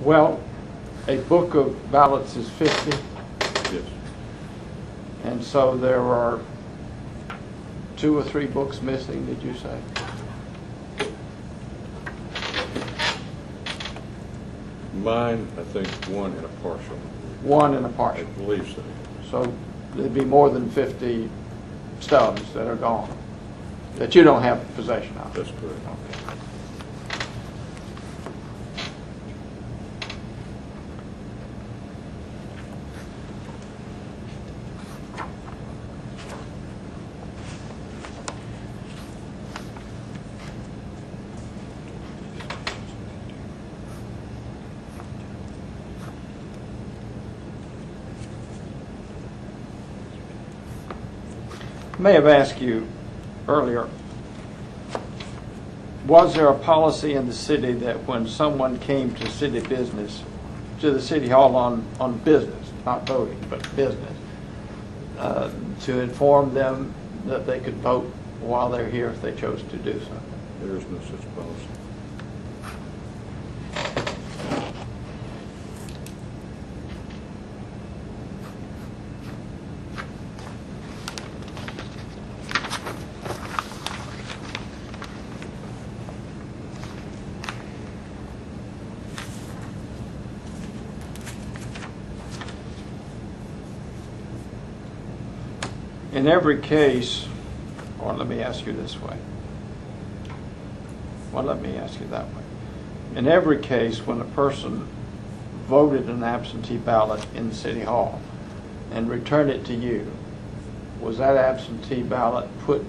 Well, a book of ballots is 50, Yes. and so there are 2 or 3 books missing, did you say? Mine, I think, one and a partial. 1 and a I partial. believe so. So there'd be more than 50 stubs that are gone, that you don't have possession of. That's correct. Okay. I may have asked you earlier, was there a policy in the city that when someone came to city business, to the city hall on business, not voting, but business, to inform them that they could vote while they're here if they chose to do so? There is no such policy. In every case, or let me ask you this way. Well, let me ask you that way. In every case, when a person voted an absentee ballot in the city hall and returned it to you, was that absentee ballot put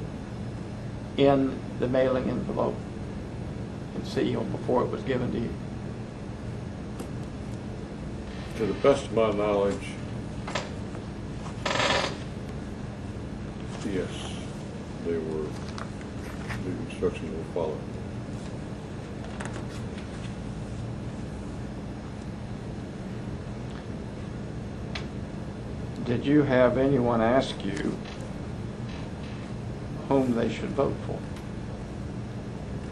in the mailing envelope and sealed before it was given to you? To the best of my knowledge, yes, the instructions were followed. Did you have anyone ask you whom they should vote for?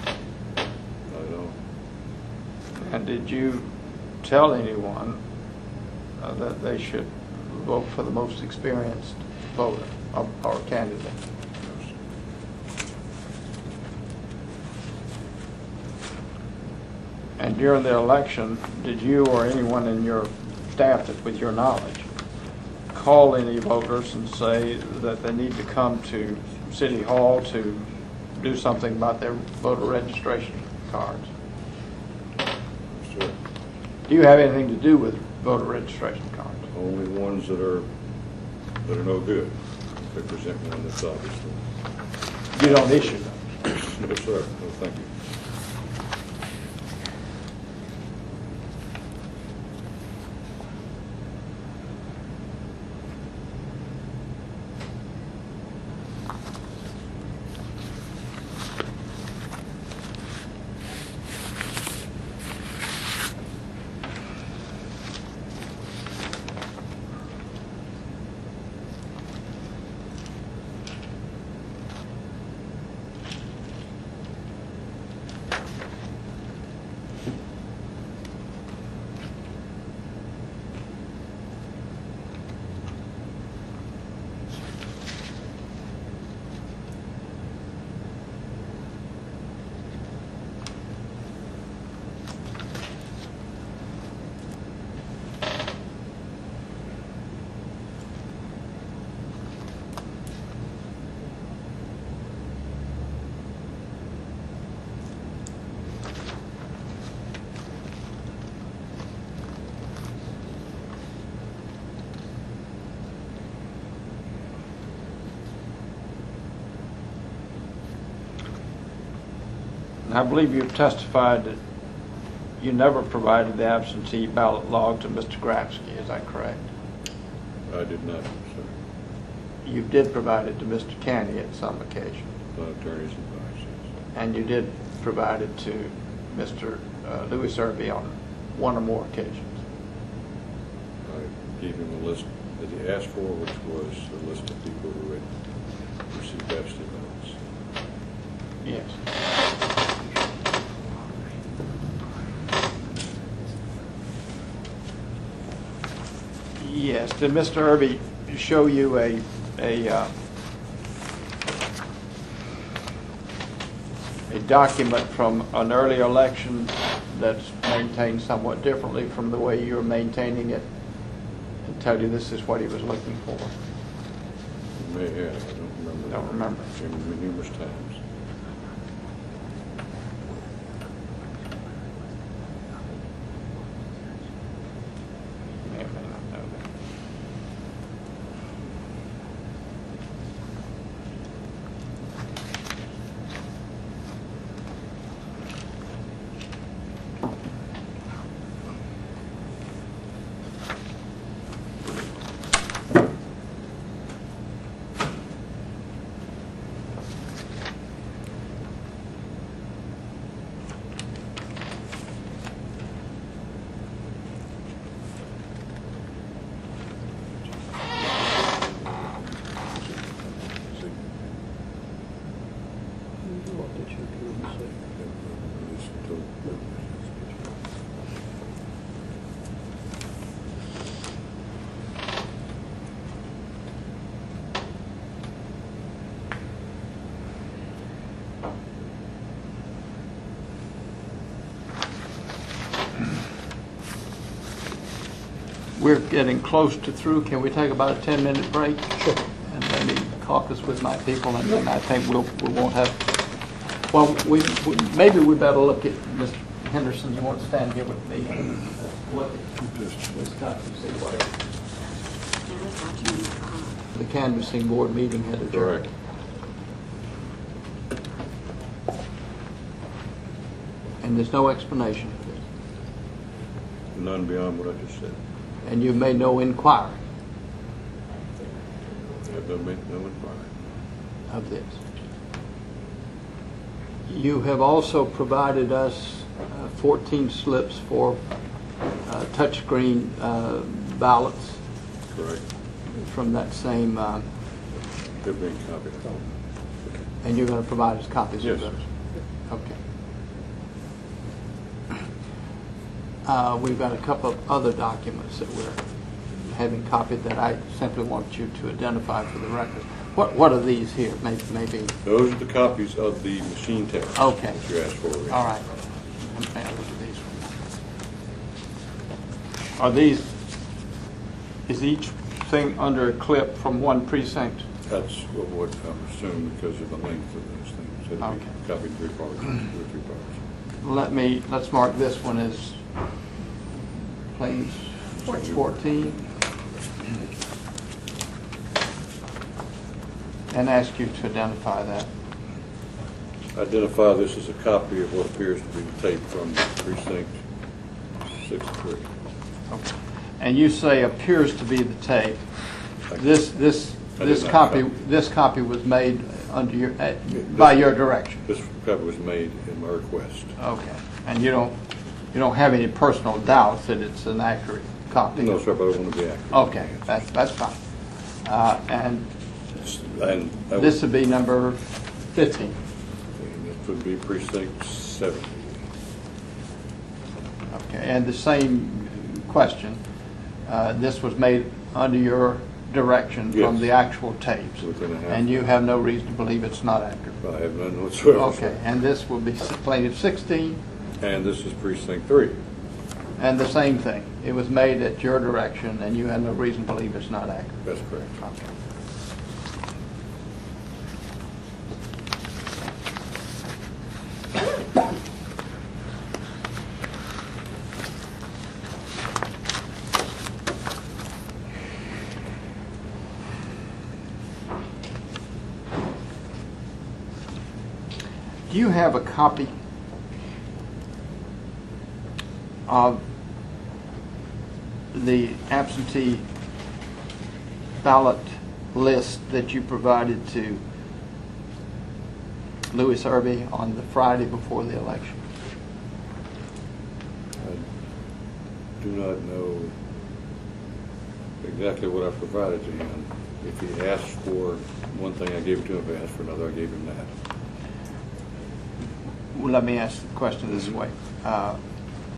I don't. And did you tell anyone that they should vote for the most experienced voter or candidate? And during the election, did you or anyone in your staff that, with your knowledge, call any voters and say that they need to come to City Hall to do something about their voter registration cards? Sure. Do you have anything to do with voter registration cards? Only ones that are no good. If they present one that's obviously. You don't issue them? No, sir. No, thank you. I believe you've testified that you never provided the absentee ballot log to Mr. Grafsky, is that correct? I did not, sir. You did provide it to Mr. Canny at some occasion. My attorney's advice, yes. And you did provide it to Mr. Louis Irby on 1 or more occasions. I gave him a list that he asked for, which was a list of people who had received absentee ballots. Yes. ask, did Mr. Irby show you a document from an early election that's maintained somewhat differently from the way you're maintaining it, and tell you this is what he was looking for? You may have. I don't remember. Don't remember. I've seen it numerous times. You may or may not know that. We're getting close to through. Can we take about a 10-minute break? Sure. And let me caucus with my people, and then I think we won't have. Well, maybe we better look at Mr. Henderson. You want to stand here with me? What this copy say what? The canvassing board meeting had adjourned. Correct. And there's no explanation for this. None beyond what I just said. And you've made no inquiry I've done made no inquiry. of this. You have also provided us 14 slips for touchscreen ballots Correct. from that same, They're being copied. and you're going to provide us copies Yes. of those? Okay. We've got a couple of other documents that we're having copied that I simply want you to identify for the record. What are these here? Maybe. Those are the copies of the machine tests. Okay. That you asked for. All right. Okay, I'll look at these. Are these? Is each thing under a clip from one precinct? That's what I'm assuming because of the length of those things. It'll be Okay. copied in 3 parts, 2 or 3 parts. Let's mark this one as plain 14. And ask you to identify that. Identify this as a copy of what appears to be the tape from precinct 63. Okay. And you say appears to be the tape. I This not copy was made under your by your direction. This copy was made in my request. Okay. And you don't have any personal doubts that it's an accurate copy? No, sir, but I want to be accurate. Okay, that's fine. And this would be number 15. And it would be precinct 70. Okay, and the same question. This was made under your direction from Yes. the actual tapes, Within a half and you have no reason to believe it's not accurate. I have none whatsoever. Okay, and this will be plaintiff 16, And this is precinct 3. and the same thing. It was made at your direction, and you have no reason to believe it's not accurate. That's correct. Okay. Do you have a copy of the absentee ballot list that you provided to Louis Irby on the Friday before the election? I do not know exactly what I provided to him. If he asked for one thing, I gave it to him. If he asked for another, I gave him that. Well, let me ask the question this way.